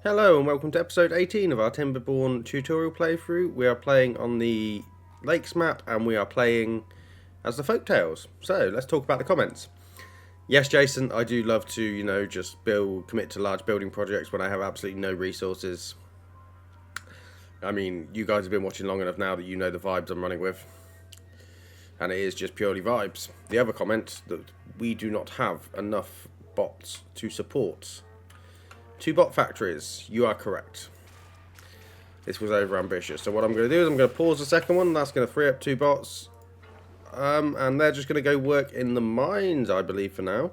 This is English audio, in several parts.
Hello and welcome to episode 18 of our Timberborn tutorial playthrough. We are playing on the Lakes Map and we are playing as the Folktales. So let's talk about the comments. Yes, Jason, I do love to, just commit to large building projects when I have absolutely no resources. I mean, you guys have been watching long enough now that you know the vibes I'm running with. And it is just purely vibes. The other comment, that we do not have enough bots to support 2 bot factories. You are correct. This was over ambitious. So what I'm going to do is I'm going to pause the second one. That's going to free up 2 bots. And they're just going to go work in the mines, I believe, for now.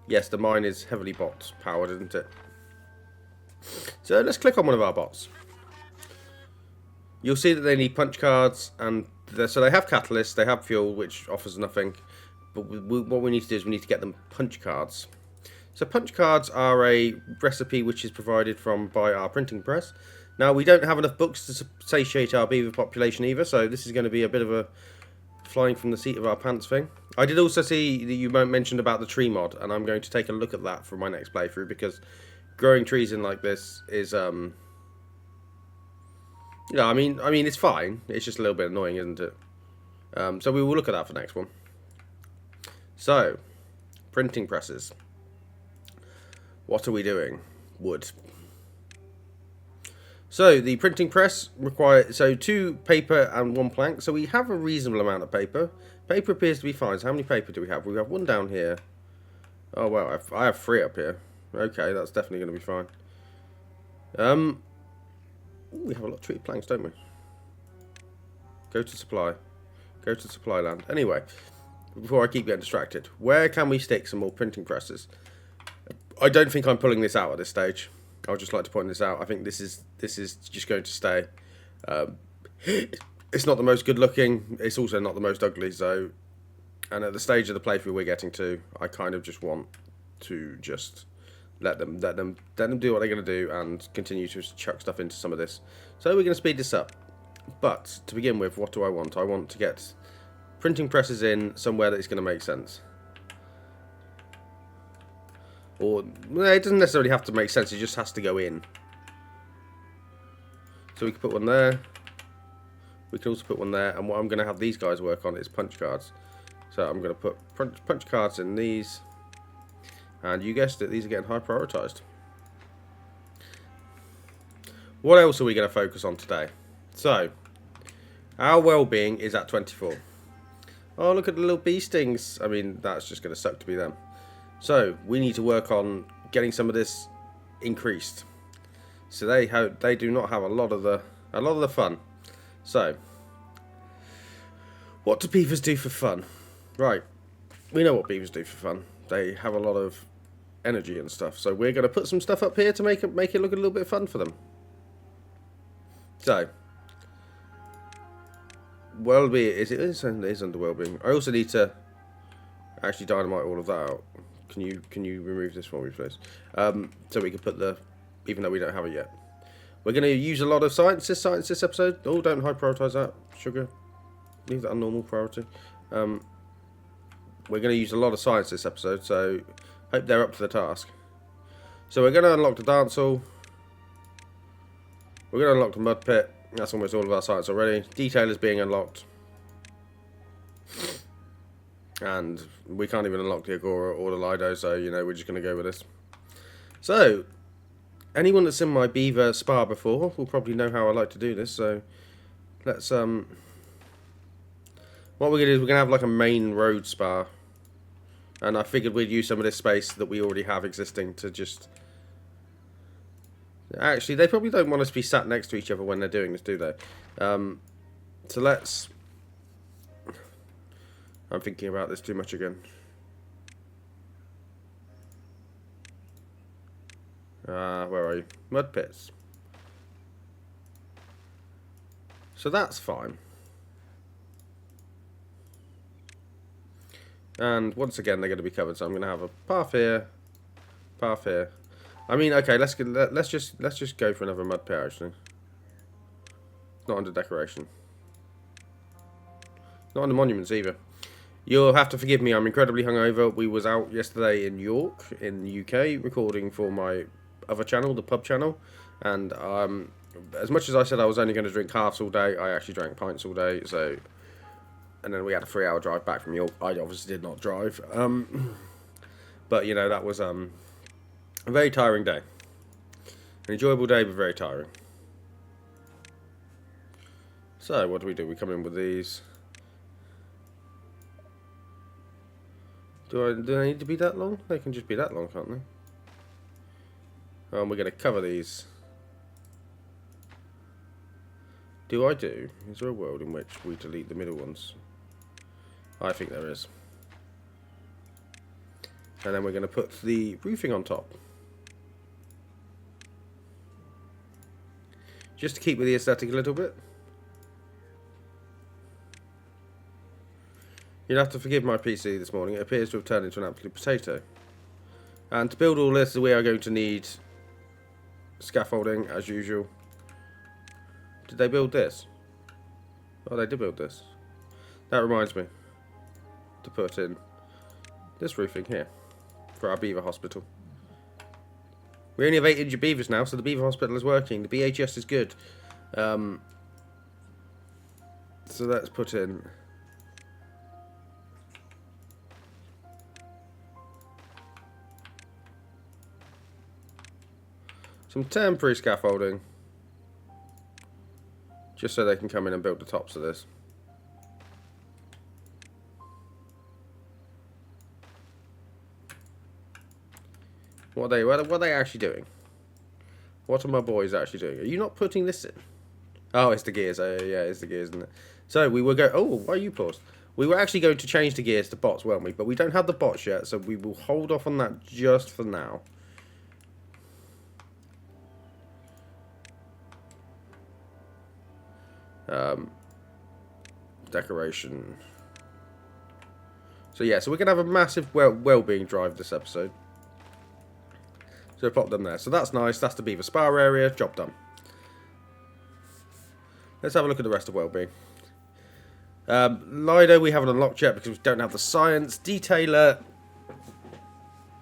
Yes, the mine is heavily bot powered, isn't it? So let's click on one of our bots. You'll see that they need punch cards, and so they have catalysts, they have fuel, which offers nothing. But what we need to do is we need to get them punch cards. So punch cards are a recipe which is provided by our printing press. Now, we don't have enough books to satiate our beaver population either, so this is going to be a bit of a flying from the seat of our pants thing. I did also see that you mentioned about the tree mod, and I'm going to take a look at that for my next playthrough, because growing trees in like this is, I mean, it's fine. It's just a little bit annoying, isn't it? So we will look at that for next one. So, printing presses. What are we doing? Wood. So the printing press requires 2 paper and 1 plank. So we have a reasonable amount of paper. Paper appears to be fine. So how many paper do we have? We have 1 down here. Oh well, I have 3 up here. Okay, that's definitely going to be fine. We have a lot of treated planks, don't we? Go to supply. Go to supply land. Anyway, before I keep getting distracted, where can we stick some more printing presses? I don't think I'm pulling this out at this stage. I would just like to point this out. I think this is just going to stay. It's not the most good looking. It's also not the most ugly. So, and at the stage of the playthrough we're getting to, I kind of just want to just let them do what they're going to do and continue to chuck stuff into some of this. So we're going to speed this up. But to begin with, what do I want? I want to get printing presses in somewhere that is going to make sense. Or, it doesn't necessarily have to make sense, it just has to go in. So we can put one there. We can also put one there. And what I'm going to have these guys work on is punch cards. So I'm going to put punch cards in these. And you guessed it, these are getting high prioritized. What else are we going to focus on today? So, our well-being is at 24. Oh, look at the little bee stings. I mean, that's just going to suck to be them. So we need to work on getting some of this increased. So they do not have a lot of the fun. So what do beavers do for fun? Right, we know what beavers do for fun. They have a lot of energy and stuff. So we're going to put some stuff up here to make it look a little bit fun for them. So Wellbeing is under Wellbeing. I also need to actually dynamite all of that out. Can you remove this for me, please? So we can put even though we don't have it yet. We're going to use a lot of science this episode. Oh, don't high prioritize that. Sugar. Leave that on normal priority. We're going to use a lot of science this episode, so hope they're up to the task. So we're going to unlock the dance hall. We're going to unlock the mud pit. That's almost all of our science already. Detail is being unlocked. And we can't even unlock the Agora or the lidos, so, we're just going to go with this. So, anyone that's in my beaver spa before will probably know how I like to do this, so let's, what we're going to do is we're going to have like a main road spa. And I figured we'd use some of this space that we already have existing to just... Actually, they probably don't want us to be sat next to each other when they're doing this, do they? So let's... I'm thinking about this too much again. Where are you? Mud pits. So that's fine. And once again, they're going to be covered. So I'm going to have a path here, path here. I mean, okay, let's just go for another mud pit. Actually, it's not under decoration. Not under monuments either. You'll have to forgive me, I'm incredibly hungover. We was out yesterday in York, in the UK, recording for my other channel, the pub channel, and as much as I said I was only going to drink halves all day, I actually drank pints all day. So, and then we had a 3-hour drive back from York. I obviously did not drive, but you know, that was a very tiring day, an enjoyable day, but very tiring. So what do? We come in with these. Do they need to be that long? They can just be that long, can't they? We're going to cover these. Do I do? Is there a world in which we delete the middle ones? I think there is. And then we're going to put the roofing on top. Just to keep with the aesthetic a little bit. You'll have to forgive my PC this morning. It appears to have turned into an absolute potato. And to build all this, we are going to need scaffolding, as usual. Did they build this? Oh, they did build this. That reminds me to put in this roofing here for our beaver hospital. We only have 8 injured beavers now, so the beaver hospital is working. The BHS is good. So let's put in some temporary scaffolding, just so they can come in and build the tops of this. What are they actually doing? What are my boys actually doing? Are you not putting this in? Oh, it's the gears. Oh, yeah, it's the gears, isn't it? So we were going. Oh, why are you paused? We were actually going to change the gears to bots, weren't we? But we don't have the bots yet, so we will hold off on that just for now. Decoration. So yeah, so we're gonna have a massive well-being drive this episode. So pop them there. So that's nice. That's the beaver spa area. Job done. Let's have a look at the rest of Wellbeing. Lido we haven't unlocked yet because we don't have the science. Detailer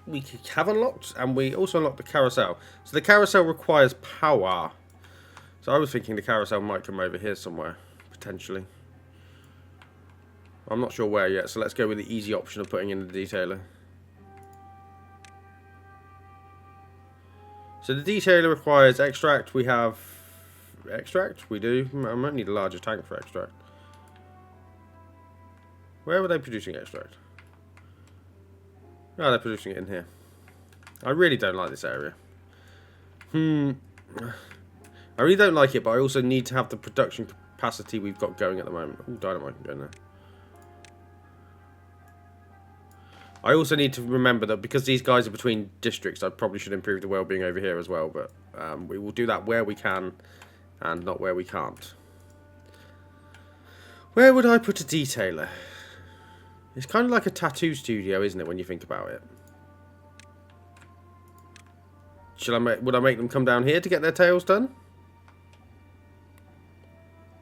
we have unlocked, and we also unlocked the carousel. So the carousel requires power. So I was thinking the carousel might come over here somewhere, potentially. I'm not sure where yet, so let's go with the easy option of putting in the detailer. So the detailer requires extract. We have extract. We do. I might need a larger tank for extract. Where were they producing extract? Oh, they're producing it in here. I really don't like this area. I really don't like it, but I also need to have the production capacity we've got going at the moment. Ooh, dynamite going there. I also need to remember that because these guys are between districts, I probably should improve the well-being over here as well, but we will do that where we can and not where we can't. Where would I put a detailer? It's kind of like a tattoo studio, isn't it, when you think about it? Would I make them come down here to get their tails done?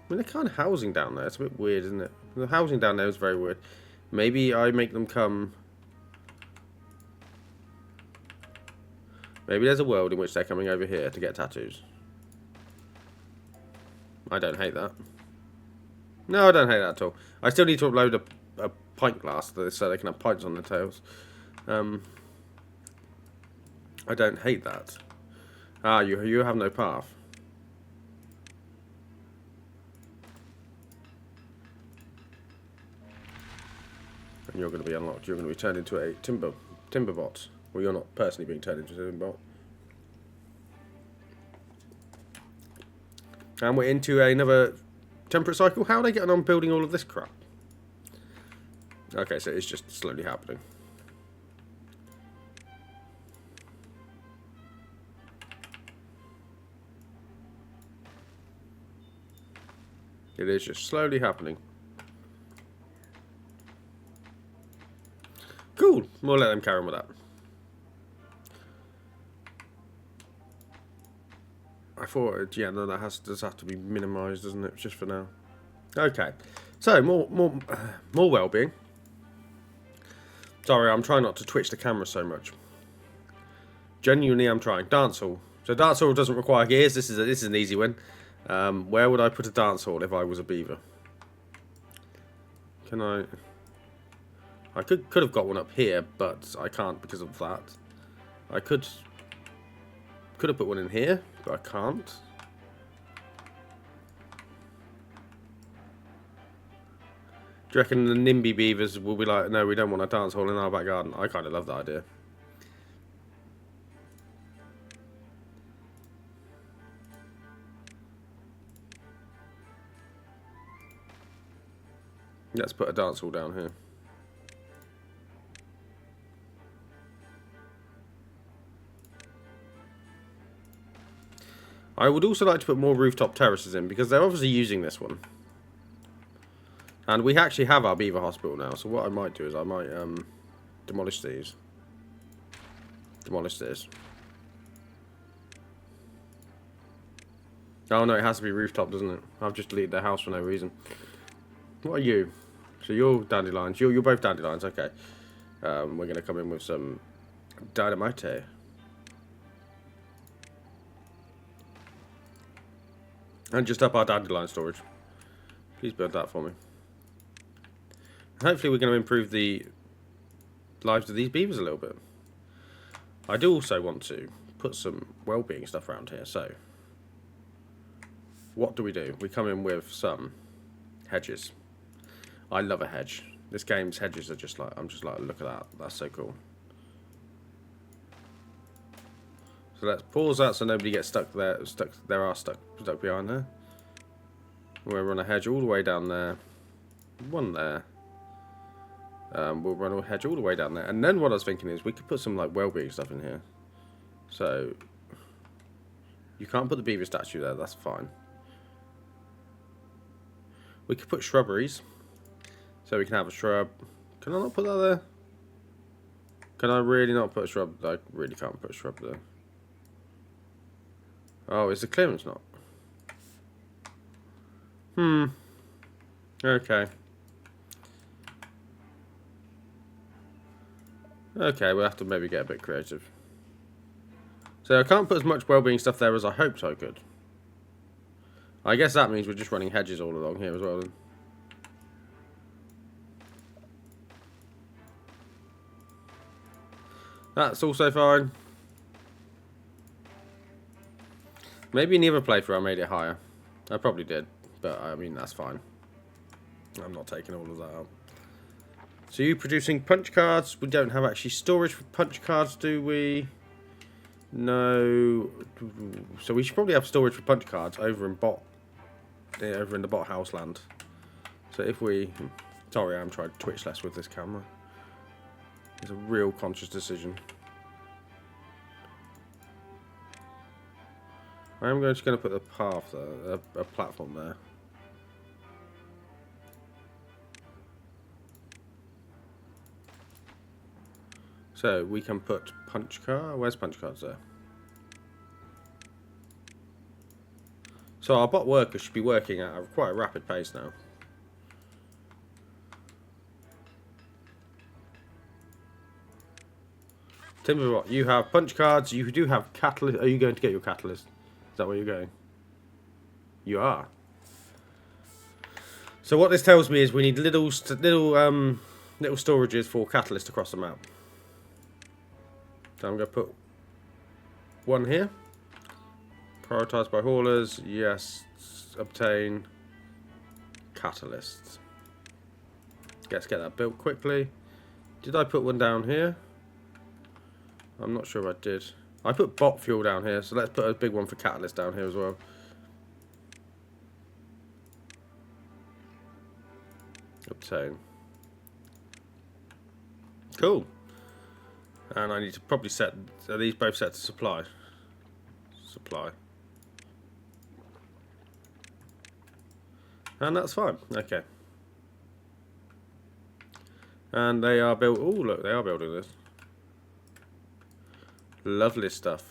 I mean, they're kind of housing down there. It's a bit weird, isn't it? The housing down there is very weird. Maybe I make them come... Maybe there's a world in which they're coming over here to get tattoos. I don't hate that. No, I don't hate that at all. I still need to upload a pint glass so they can have pints on their tails. I don't hate that. Ah, you have no path. And you're going to be unlocked. You're going to be turned into a timberbot. Well, you're not personally being turned into a timberbot. And we're into another temperate cycle. How are they getting on building all of this crap? Okay, so it's just slowly happening. It is just slowly happening. Cool. We'll let them carry on with that. I thought, yeah, no, that does have to be minimised, doesn't it? Just for now. Okay. So more well-being. Sorry, I'm trying not to twitch the camera so much. Genuinely, I'm trying. Dance hall. So dance hall doesn't require gears. This is an easy win. Where would I put a dance hall if I was a beaver? Can I? I could have got one up here, but I can't because of that. I could have put one in here, but I can't. Do you reckon the NIMBY beavers will be like, no, we don't want a dance hall in our back garden? I kind of love that idea. Let's put a dance hall down here. I would also like to put more rooftop terraces in because they're obviously using this one. And we actually have our beaver hospital now, so what I might do is I might demolish these. Demolish this. Oh no, it has to be rooftop, doesn't it? I've just deleted their house for no reason. What are you? So you're dandelions. You're both dandelions, okay. We're going to come in with some dynamite. And just up our dandelion storage. Please build that for me. Hopefully we're going to improve the lives of these beavers a little bit. I do also want to put some well-being stuff around here. So, what do? We come in with some hedges. I love a hedge. This game's hedges are just like, I'm just like, look at that. That's so cool. So let's pause that so nobody gets stuck there. Stuck behind there. We'll run a hedge all the way down there. One there. We'll run a hedge all the way down there. And then what I was thinking is we could put some like well-being stuff in here. So you can't put the beaver statue there, that's fine. We could put shrubberies. So we can have a shrub. Can I not put that there? Can I really not put a shrub? I really can't put a shrub there. Oh, is the clearance not? Okay. Okay, we'll have to maybe get a bit creative. So I can't put as much well-being stuff there as I hoped I could. I guess that means we're just running hedges all along here as well then. That's also fine. Maybe in the other playthrough I made it higher. I probably did, but I mean that's fine. I'm not taking all of that out. So you producing punch cards? We don't have actually storage for punch cards, do we? No. So we should probably have storage for punch cards over in the bot house land. So if we, sorry, I'm trying to twitch less with this camera. It's a real conscious decision. I'm just going to put a path there, a platform there. So we can put punch card. Where's punch cards there? So our bot workers should be working at quite a rapid pace now. Timberborn, you have punch cards. You do have catalyst. Are you going to get your catalyst? Is that where you're going? You are. So what this tells me is we need little storages for catalyst across the map. So I'm going to put one here. Prioritized by haulers. Yes. Obtain catalysts. Let's get that built quickly. Did I put one down here? I'm not sure I did. I put bot fuel down here, so let's put a big one for catalyst down here as well. Obtain. Cool. And I need to probably set, are these both set to supply? Supply. And that's fine, okay. And they are built, oh look, they are building this. Lovely stuff.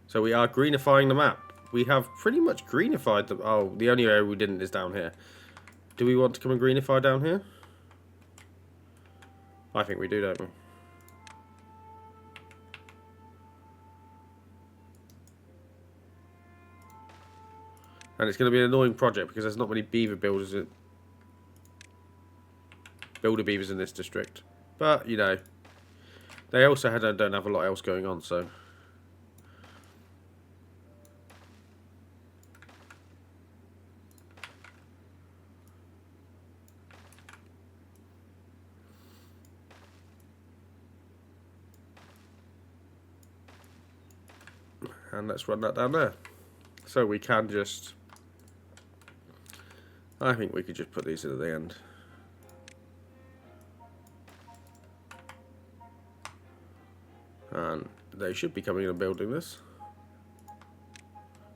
So we are greenifying the map. We have pretty much greenified the, oh, the only area we didn't is down here. Do we want to come and greenify down here? I think we do, don't we? And it's going to be an annoying project because there's not many beaver builder beavers in this district. But, you know, they also don't have a lot else going on, so... And let's run that down there. So we can just... I think we could just put these in at the end. And they should be coming in and building this.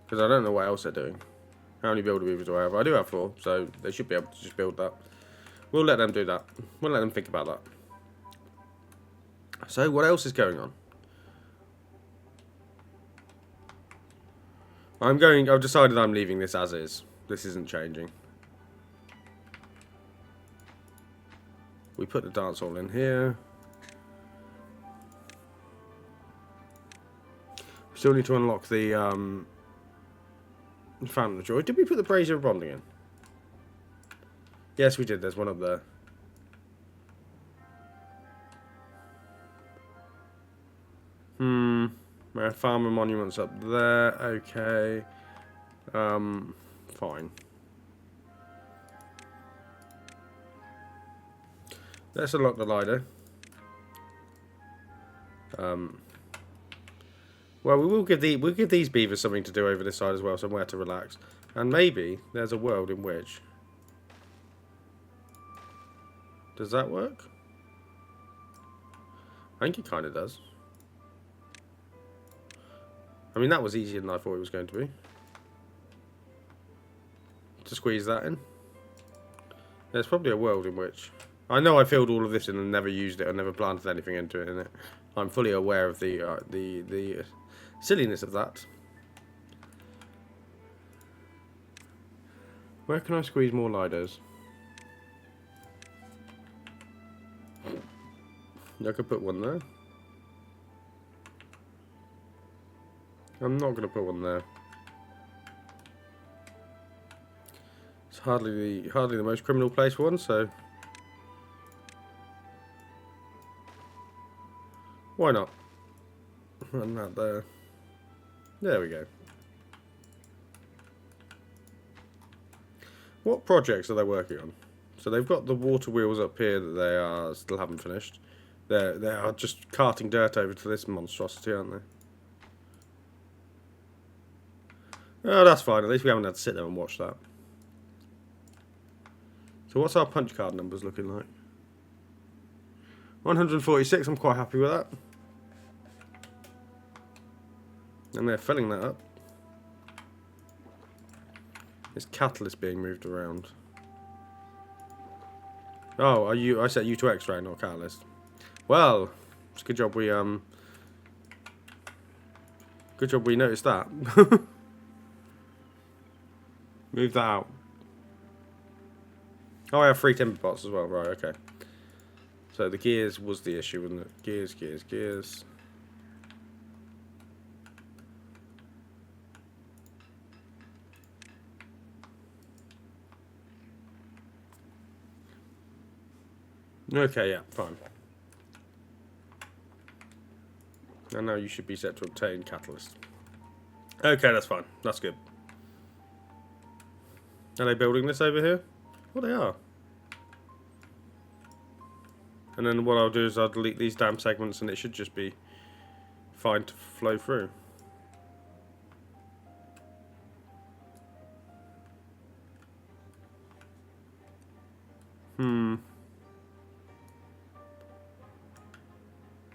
Because I don't know what else they're doing. How many builder beavers do I have? I do have 4, so they should be able to just build that. We'll let them do that. We'll let them think about that. So what else is going on? I've decided I'm leaving this as is. This isn't changing. We put the dance hall in here. We still need to unlock the Fountain of Joy. Did we put the Brazier of Bonding in? Yes, we did. There's one up there. Farmer Monument's up there. Okay. Fine. Let's unlock the Lido. Well, we'll give these beavers something to do over this side as well, somewhere to relax. And maybe there's a world in which... Does that work? I think it kind of does. I mean, that was easier than I thought it was going to be. To squeeze that in. There's probably a world in which... I know I filled all of this in and never used it. I never planted anything into it in it. I'm fully aware of the silliness of that. Where can I squeeze more lidos? I could put one there. I'm not going to put one there. It's hardly the most criminal place for one, so why not? Run that there. There we go. What projects are they working on? So they've got the water wheels up here that they are still haven't finished. They are just carting dirt over to this monstrosity, aren't they? Oh, that's fine. At least we haven't had to sit there and watch that. So what's our punch card numbers looking like? 146, I'm quite happy with that. And they're filling that up. This catalyst being moved around. Oh, I set you to X-ray, not catalyst. Well, it's a good job we noticed that. Move that out. Oh, I have 3 timber pots as well. Right, okay. So the gears was the issue, wasn't it? Gears. Okay, yeah, fine. And now you should be set to obtain catalyst. Okay, that's fine. That's good. Are they building this over here? Well, they are. And then what I'll do is I'll delete these damn segments and it should just be fine to flow through.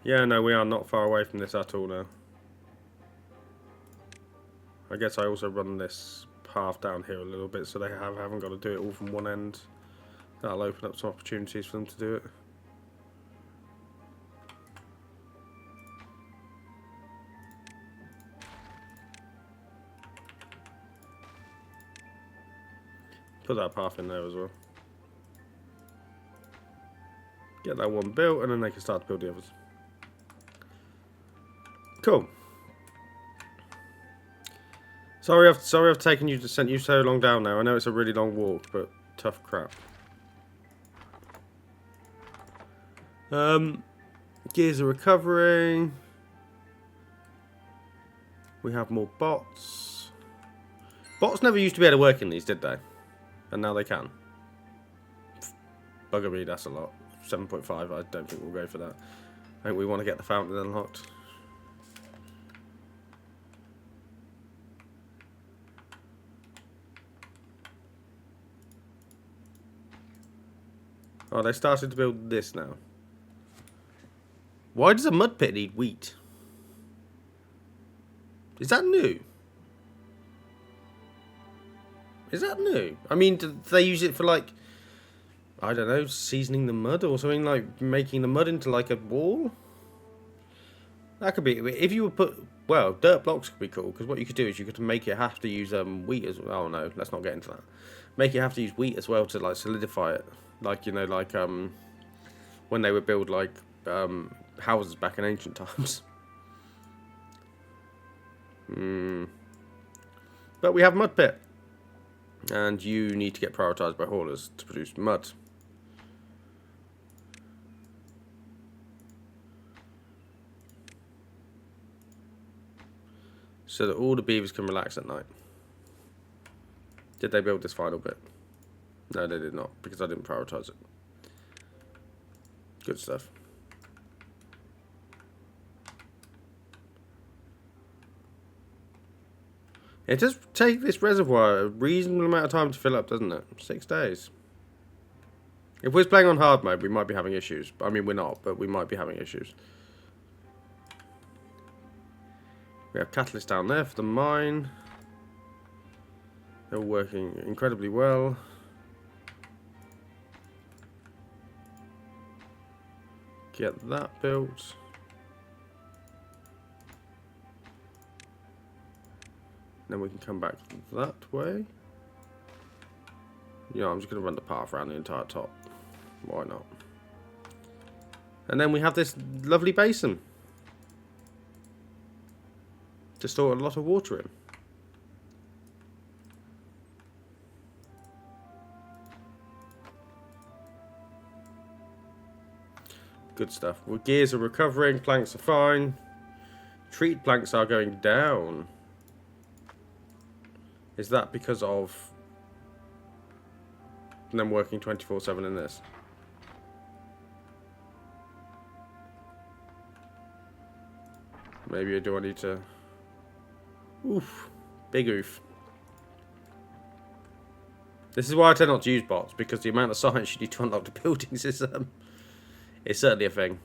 Yeah, no, we are not far away from this at all now. I guess I also run this path down here a little bit so they haven't got to do it all from one end. That'll open up some opportunities for them to do it. Put that path in there as well. Get that one built, and then they can start to build the others. Cool. Sorry I've sent you so long down now. I know it's a really long walk, but tough crap. Gears are recovering. We have more bots. Bots never used to be able to work in these, did they? And now they can. Bugger me, that's a lot. 7.5, I don't think we'll go for that. I think we want to get the fountain unlocked. Oh, they started to build this now. Why does a mud pit need wheat? Is that new? Is that new? I mean, do they use it for, like, I don't know, seasoning the mud or something, like making the mud into like a wall? That could be, if you would put, well, dirt blocks could be cool, because what you could do is you could make it have to use wheat as well. Oh no, let's not get into that. Make it have to use wheat as well to like solidify it. Like, you know, like when they would build like houses back in ancient times. But we have mud pit. And you need to get prioritised by haulers to produce mud. So that all the beavers can relax at night. Did they build this final bit? No, they did not, because I didn't prioritise it. Good stuff. It does take this reservoir a reasonable amount of time to fill up, doesn't it? 6 days. If we're playing on hard mode, we might be having issues. I mean, we're not, but we might be having issues. We have catalysts down there for the mine. They're all working incredibly well. Get that built. Then we can come back that way. Yeah, I'm just going to run the path around the entire top. Why not? And then we have this lovely basin to store a lot of water in. Good stuff. Well, gears are recovering, planks are fine. Treat planks are going down. Is that because of them working 24/7 in this? Maybe do I need to... Oof. Big oof. This is why I tend not to use bots, because the amount of science you need to unlock the buildings is certainly a thing.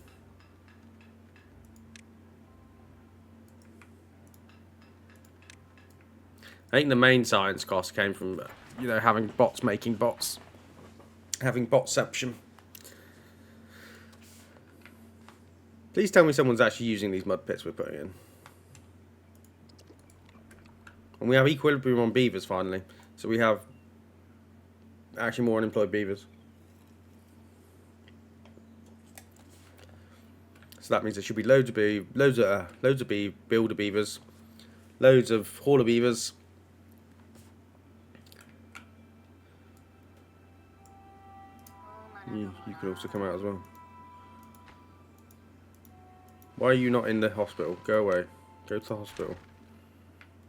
I think the main science cost came from, you know, having bots making bots. Having botception. Please tell me someone's actually using these mud pits we're putting in. And we have equilibrium on beavers finally. So we have actually more unemployed beavers. So that means there should be loads of builder beavers, loads of hauler beavers. You could also come out as well. Why are you not in the hospital? Go away. Go to the hospital.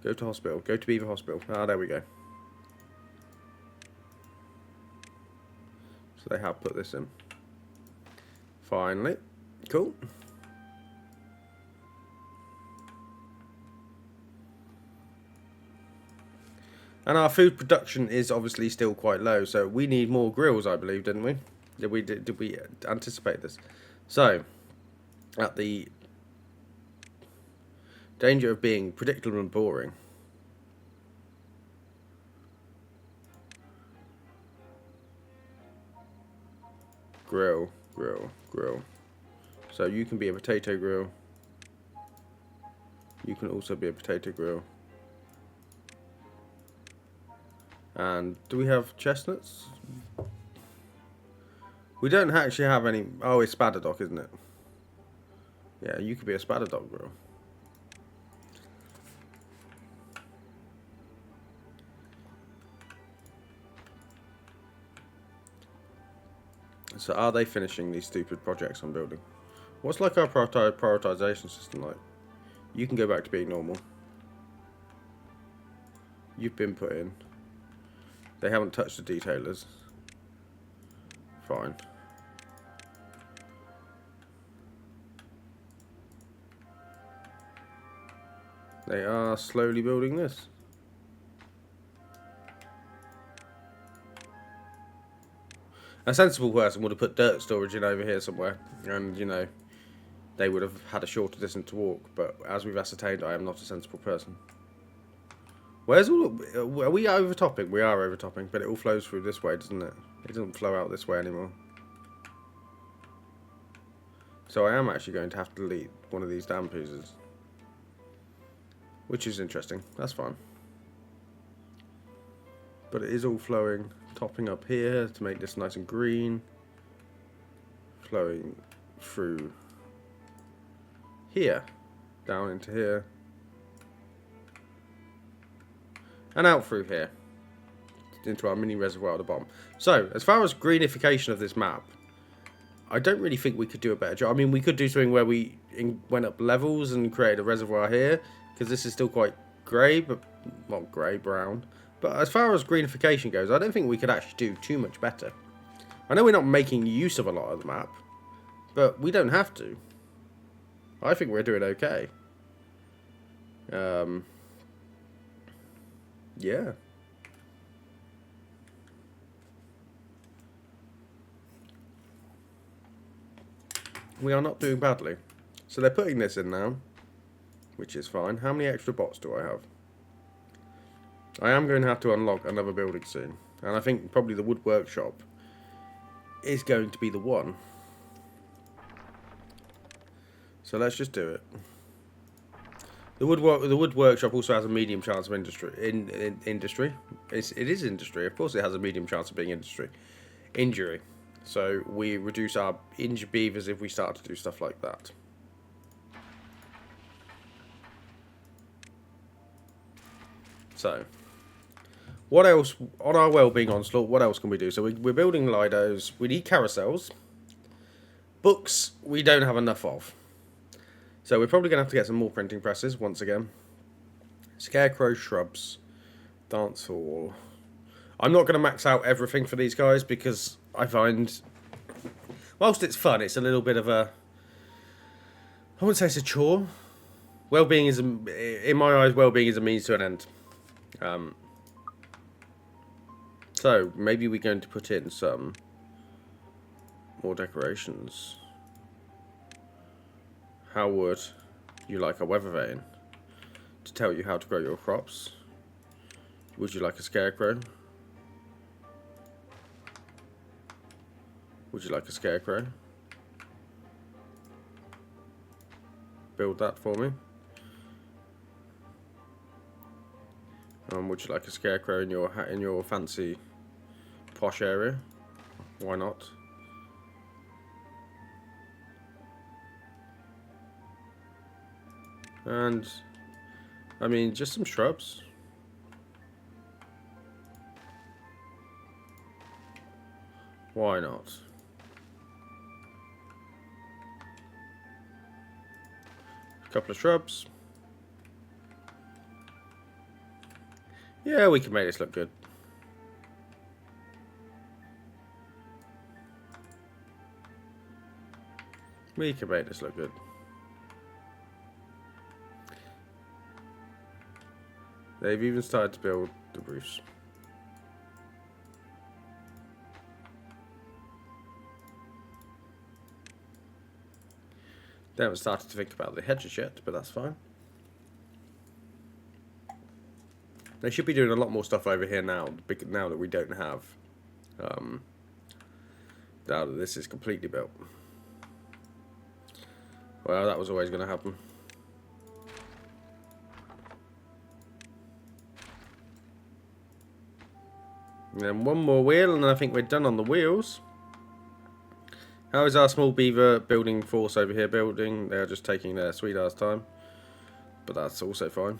Go to hospital. Go to Beaver Hospital. Ah, there we go. So they have put this in. Finally. Cool. And our food production is obviously still quite low, so we need more grills, I believe, didn't we? Did we anticipate this? So, at the danger of being predictable and boring, grill. So you can be a potato grill. You can also be a potato grill. And do we have chestnuts? We don't actually have any... Oh, it's Spadadoc, isn't it? Yeah, you could be a Spadadoc, bro. So are they finishing these stupid projects I'm building? What's like our prioritization system like? You can go back to being normal. You've been put in. They haven't touched the detailers. Fine. They are slowly building this. A sensible person would have put dirt storage in over here somewhere, and you know, they would have had a shorter distance to walk. But as we've ascertained, I am not a sensible person. Where's all? Are we overtopping? We are overtopping, but it all flows through this way, doesn't it? It doesn't flow out this way anymore. So I am actually going to have to delete one of these damn pieces, which is interesting. That's fine. But it is all flowing, topping up here to make this nice and green, flowing through here, down into here, and out through here, into our mini reservoir at the bottom. So, as far as greenification of this map, I don't really think we could do a better job. I mean, we could do something where we went up levels and created a reservoir here, because this is still quite grey, but, well, grey, brown. But as far as greenification goes, I don't think we could actually do too much better. I know we're not making use of a lot of the map, but we don't have to. I think we're doing okay. Yeah. We are not doing badly. So they're putting this in now, which is fine. How many extra bots do I have? I am going to have to unlock another building soon. And I think probably the wood workshop is going to be the one. So let's just do it. The wood workshop also has a medium chance of industry. It is industry. Of course, it has a medium chance of being injury. So we reduce our injured beavers if we start to do stuff like that. So, what else on our wellbeing onslaught? What else can we do? So we're building lidos. We need carousels. Books we don't have enough of. So we're probably going to have to get some more printing presses once again. Scarecrow, shrubs, dance hall. I'm not going to max out everything for these guys because I find, whilst it's fun, it's a little bit of a, I wouldn't say it's a chore. Wellbeing is, in my eyes, wellbeing is a means to an end. So maybe we're going to put in some more decorations. How would you like a weather vane to tell you how to grow your crops? Would you like a scarecrow? Would you like a scarecrow? Build that for me. Would you like a scarecrow in your fancy posh area? Why not? And I mean, just some shrubs. Why not? A couple of shrubs. Yeah, we can make this look good. We can make this look good. They've even started to build the roofs. They haven't started to think about the hedges yet, but that's fine. They should be doing a lot more stuff over here now that we don't have. Now that this is completely built. Well, that was always going to happen. And then one more wheel, and I think we're done on the wheels. How is our small beaver building force over here building? They are just taking their sweet ass time. But that's also fine.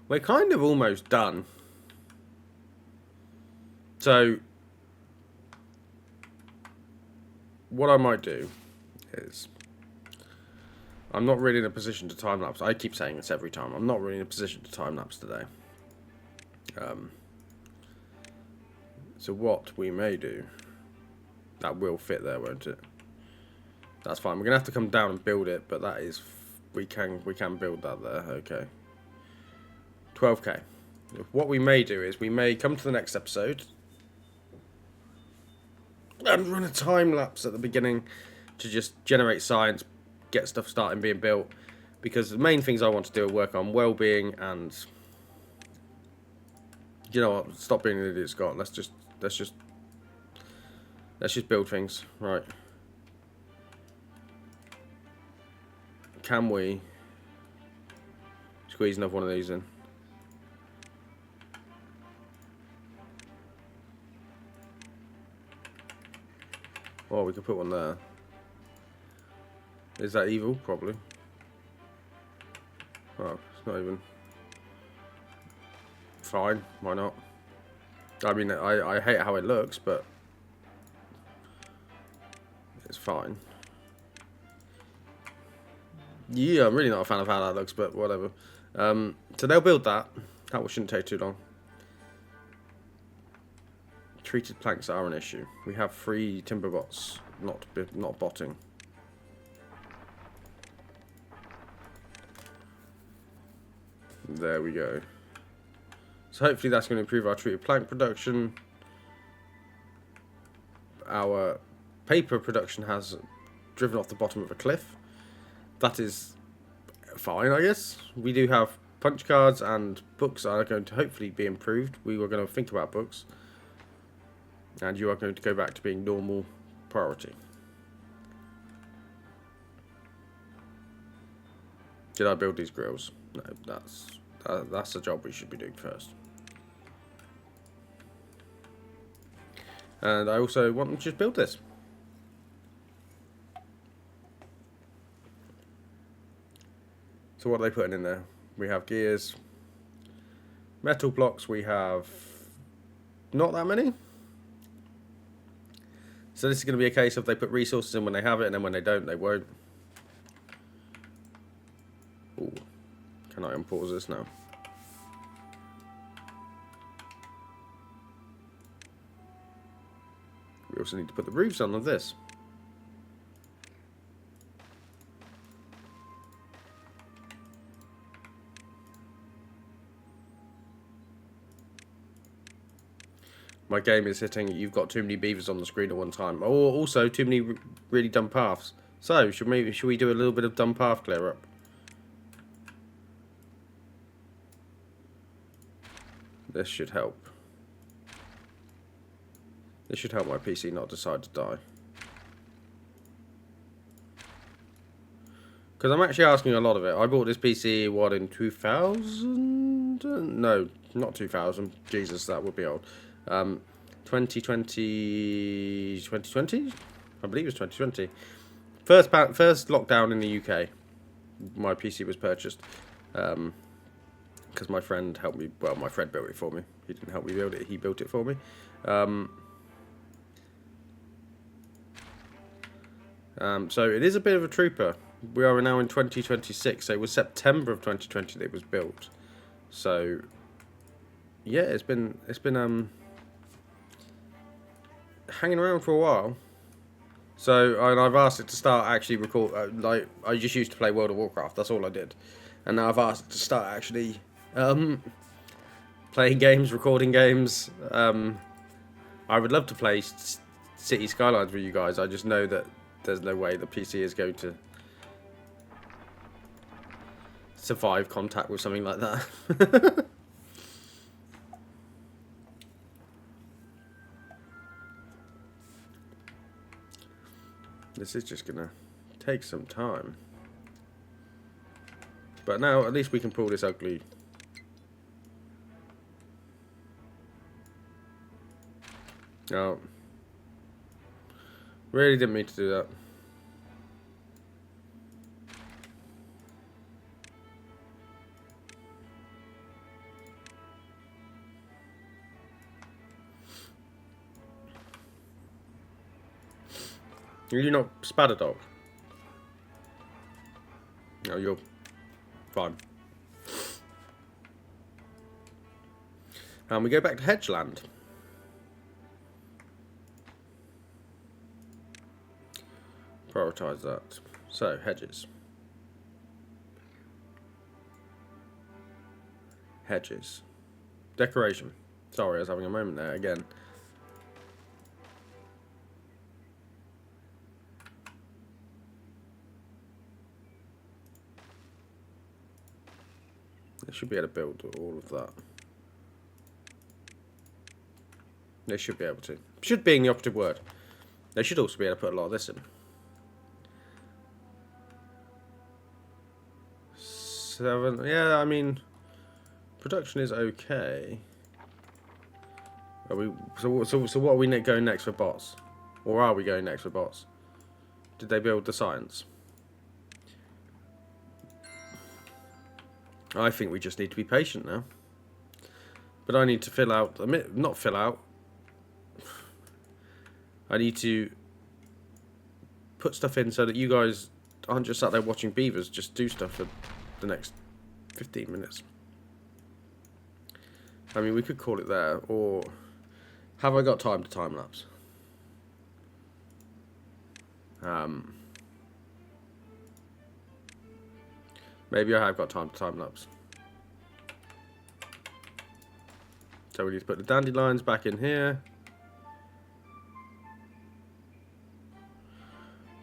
We're kind of almost done. So, what I might do is... I'm not really in a position to time-lapse. I keep saying this every time. I'm not really in a position to time-lapse today. So what we may do... That will fit there, won't it? That's fine. We're going to have to come down and build it, but that is... We can build that there. Okay. 12k. What we may do is we may come to the next episode and run a time-lapse at the beginning to just generate science, get stuff starting being built, because the main things I want to do are work on well-being and, you know what, stop being an idiot, Scott. Let's just build things. Right. Can we squeeze another one of these in? Oh, we could put one there. Is that evil? Probably. Oh, it's not even... Fine, why not? I mean, I hate how it looks, but... It's fine. Yeah, I'm really not a fan of how that looks, but whatever. So they'll build that. That shouldn't take too long. Treated planks are an issue. We have 3 timber bots, not botting. There we go. So hopefully that's going to improve our treated plank production. Our paper production has driven off the bottom of a cliff. That is fine, I guess. We do have punch cards, and books are going to hopefully be improved. We were going to think about books. And you are going to go back to being normal priority. Did I build these grills? No, that's the job we should be doing first. And I also want them to just build this. So what are they putting in there? We have gears. Metal blocks, we have not that many. So this is going to be a case of they put resources in when they have it, and then when they don't, they won't. Ooh. Can I unpause this now? We also need to put the roofs on of this. My game is hitting, you've got too many beavers on the screen at one time. Or also too many really dumb paths. So, should we do a little bit of dumb path clear up? This should help. This should help my PC not decide to die. Because I'm actually asking a lot of it. I bought this PC, what, in 2000? No, not 2000. Jesus, that would be old. 2020, I believe it was 2020. First lockdown in the UK, my PC was purchased. Because my friend helped me, well, my friend built it for me. He didn't help me build it, he built it for me. So it is a bit of a trooper. We are now in 2026, so it was September of 2020 that it was built. So, yeah, it's been hanging around for a while. So, and I've asked it to start actually record. Like, I just used to play World of Warcraft. That's all I did, and now I've asked it to start actually playing games, recording games. I would love to play City Skylines with you guys. I just know that there's no way the PC is going to survive contact with something like that. This is just gonna take some time. But now at least we can pull this ugly. Oh. Really didn't mean to do that. You're not spatter dog. No, you're fine. And we go back to hedgeland. Prioritise that. So, hedges. Hedges. Decoration. Sorry, I was having a moment there again. They should be able to build all of that. They should be able to. Should being the operative word. They should also be able to put a lot of this in. 7. Yeah, I mean, production is okay. Are we? So what are we going next for bots? Or are we going next for bots? Did they build the science? I think we just need to be patient now. But I need to fill out, not fill out. I need to put stuff in so that you guys aren't just sat there watching beavers just do stuff for the next 15 minutes. I mean, we could call it there, or have I got time to time lapse? Maybe I have got time to time lapse. So we need to put the dandelions back in here.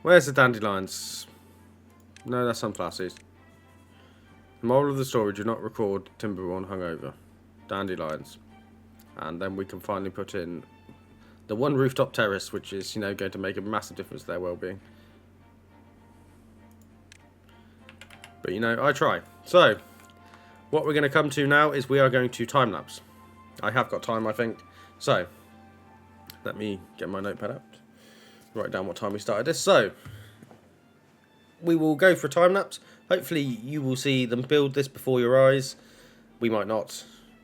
Where's the dandelions? No, that's sunflower seeds. The moral of the story: do not record Timberborn hungover. Dandelions. And then we can finally put in the one rooftop terrace, which is, you know, going to make a massive difference to their well-being. But, you know, I try. So, what we're going to come to now is we are going to time-lapse. I have got time, I think. So, let me get my notepad out. Write down what time we started this. So, we will go for a time-lapse. Hopefully, you will see them build this before your eyes. We might not.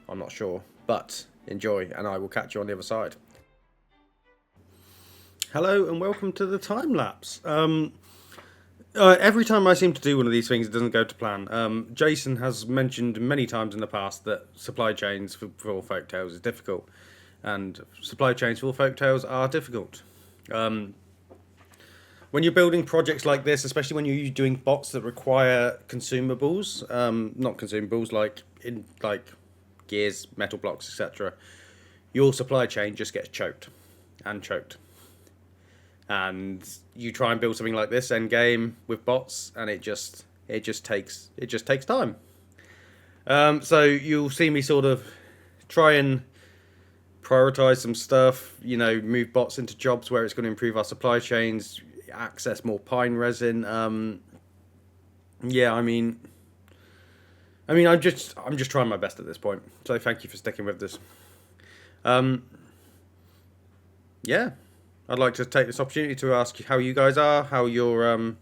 I'm not sure. But, enjoy, and I will catch you on the other side. Hello, and welcome to the time-lapse. Every time I seem to do one of these things, it doesn't go to plan. Jason has mentioned many times in the past that supply chains for Folktales is difficult. And supply chains for Folktales are difficult. When you're building projects like this, especially when you're doing bots that require consumables, not consumables like gears, metal blocks, etc., your supply chain just gets choked and choked. And you try and build something like this endgame with bots, and it just takes time. So you'll see me sort of try and prioritize some stuff. You know, move bots into jobs where it's going to improve our supply chains, access more pine resin. Yeah, I mean, I'm just trying my best at this point. So thank you for sticking with this. Yeah. I'd like to take this opportunity to ask you how you guys are, how you're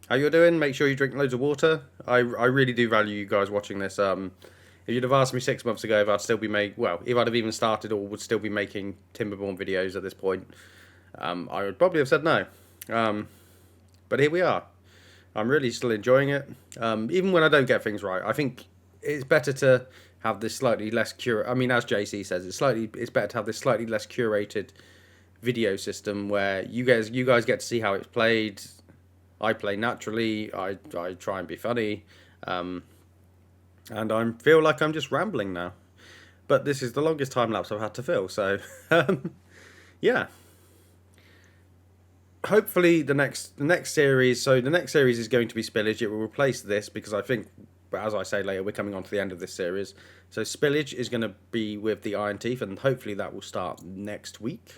doing. Make sure you drink loads of water. I really do value you guys watching this. If you'd have asked me 6 months ago if I'd still be if I'd have even started or would still be making Timberborn videos at this point, I would probably have said no. But here we are. I'm really still enjoying it. Even when I don't get things right, I think it's better to have this slightly less I mean, as JC says, it's better to have this slightly less curated video system where you guys get to see how it's played. I play naturally. I try and be funny, and I feel like I'm just rambling now. But this is the longest time lapse I've had to fill. So, yeah. Hopefully the next series. So the next series is going to be Spillage. It will replace this because I think, as I say later, we're coming on to the end of this series. So Spillage is going to be with the Iron Teeth, and hopefully that will start next week.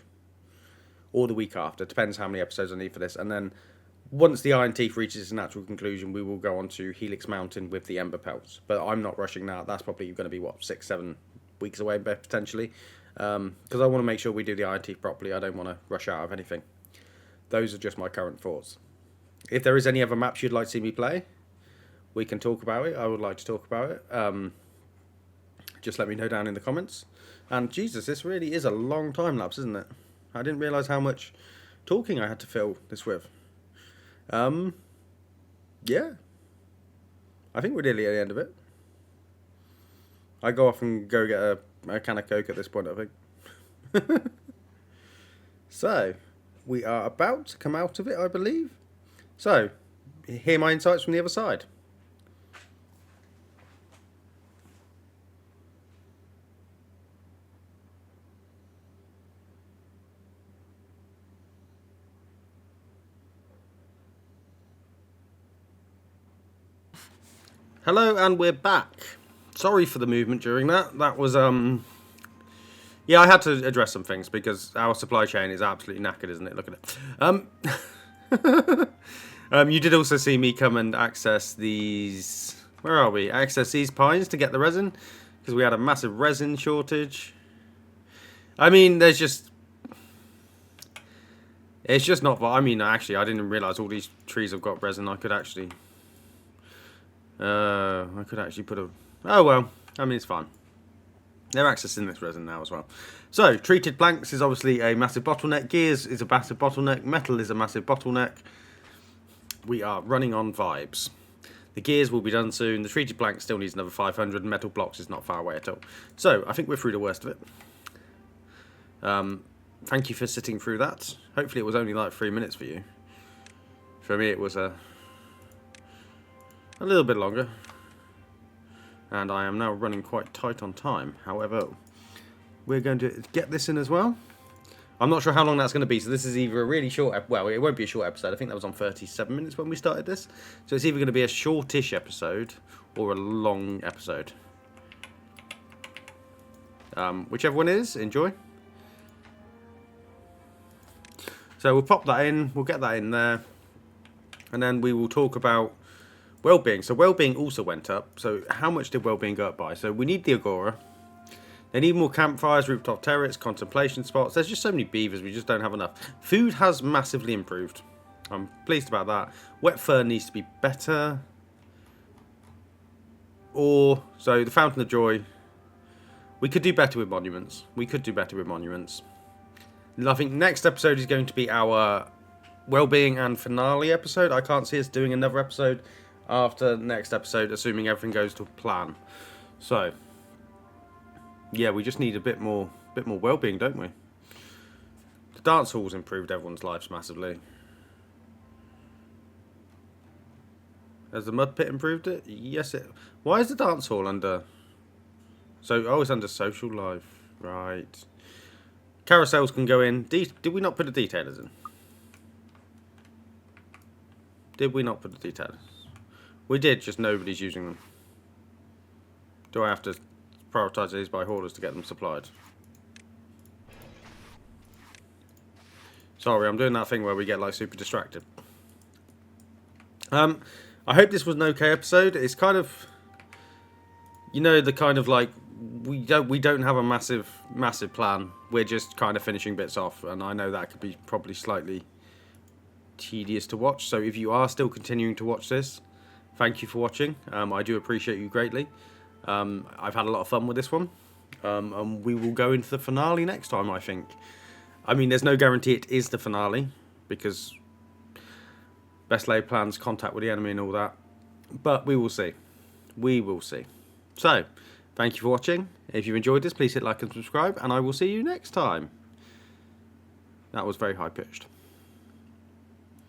Or the week after, depends how many episodes I need for this. And then once the Iron Teeth reaches its natural conclusion, we will go on to Helix Mountain with the Ember Pelts. But I'm not rushing that. That's probably going to be, what, 6-7 weeks away, potentially. Because I want to make sure we do the Iron Teeth properly. I don't want to rush out of anything. Those are just my current thoughts. If there is any other maps you'd like to see me play, we can talk about it. I would like to talk about it. Just let me know down in the comments. And Jesus, this really is a long time lapse, isn't it? I didn't realise how much talking I had to fill this with. Yeah. I think we're nearly at the end of it. I go off and go get a can of Coke at this point, I think. So, we are about to come out of it, I believe. So, hear my insights from the other side. Hello, and we're back. Sorry for the movement during that. That was, yeah, I had to address some things because our supply chain is absolutely knackered, isn't it? Look at it. You did also see me come and access these... Where are we? Access these pines to get the resin because we had a massive resin shortage. I mean, there's just... It's just not... I mean, actually, I didn't realise all these trees have got resin. I could actually put a... Oh, well. I mean, it's fine. They're accessing this resin now as well. So, treated planks is obviously a massive bottleneck. Gears is a massive bottleneck. Metal is a massive bottleneck. We are running on vibes. The gears will be done soon. The treated plank still needs another 500. Metal blocks is not far away at all. So, I think we're through the worst of it. Thank you for sitting through that. Hopefully it was only like 3 minutes for you. For me it was a little bit longer. And I am now running quite tight on time. However, we're going to get this in as well. I'm not sure how long that's going to be. So this is either a really short... Well, it won't be a short episode. I think that was on 37 minutes when we started this. So it's either going to be a shortish episode or a long episode. Whichever one it is, enjoy. So we'll pop that in. We'll get that in there. And then we will talk about... Wellbeing. So Wellbeing also went up. So how much did Wellbeing go up by? So we need the Agora. They need more campfires, rooftop terraces, contemplation spots. There's just so many beavers. We just don't have enough. Food has massively improved. I'm pleased about that. Wet fern needs to be better. So the Fountain of Joy. We could do better with monuments. I think next episode is going to be our Wellbeing and finale episode. I can't see us doing another episode after next episode, assuming everything goes to plan. So, yeah, we just need a bit more well-being, don't we? The dance hall's improved everyone's lives massively. Has the mud pit improved it? Yes, it... Why is the dance hall under... it's under social life. Right. Carousels can go in. Did we not put the detailers in? Did we not put the detailers? We did, just nobody's using them. Do I have to prioritise these by haulers to get them supplied? Sorry, I'm doing that thing where we get like super distracted. I hope this was an okay episode. It's kind of, you know, the kind of like we don't have a massive plan. We're just kind of finishing bits off, and I know that could be probably slightly tedious to watch. So if you are still continuing to watch this, thank you for watching. I do appreciate you greatly. I've had a lot of fun with this one. And we will go into the finale next time, I think. I mean, there's no guarantee it is the finale, because best laid plans, contact with the enemy and all that. But we will see. We will see. So, thank you for watching. If you enjoyed this, please hit like and subscribe, and I will see you next time. That was very high-pitched.